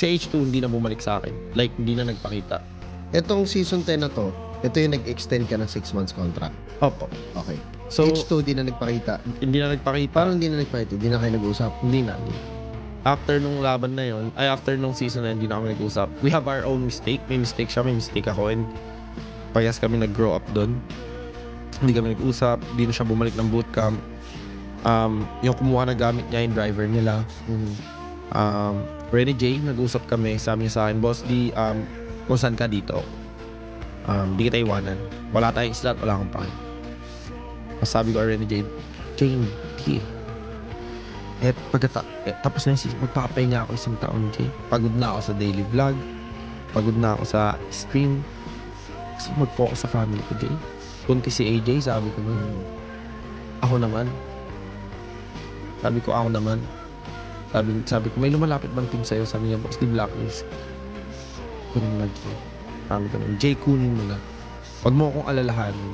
Si H2 hindi na bumalik sa akin. Like, hindi na nagpakita. Itong season 10 na to, ito yung nag-extend ka ng 6 months contract. Opo. Okay. So, H2 di na nagpakita. hindi na nagpakita. Parang hindi na nagpakita, di na kayo nag-usap. Hindi na. After nung laban na yon, after nung season na yun, hindi na kami nag-usap. We have our own mistake. May mistake siya, may mistake ako. And parehas kami nag-grow up doon. Hindi kami nag-usap. Hindi na siya bumalik ng bootcamp. Yung kumuha na gamit niya, yung driver nila. Renny J, nag-usap kami. Sabi niya sa akin, boss, kung saan ka dito, di kita iwanan. Wala tayong slot, wala kang pake. Sabi ko, Renny J, Jane, di. Tapos na yung season, magpapahinga ako isang taon, Jay. Pagod na ako sa daily vlog. Pagod na ako sa stream. Gusto mag-focus sa family ko, Jay. Kunti si AJ, sabi ko nun. Ako naman. Sabi ko, Sabi ko, may lumalapit bang team sa'yo? Sabi niya, boss, di blacklist. Kunin mo na, Jay. Sabi ko nun, Jay, kunin mo na. Huwag mo akong alalahanin.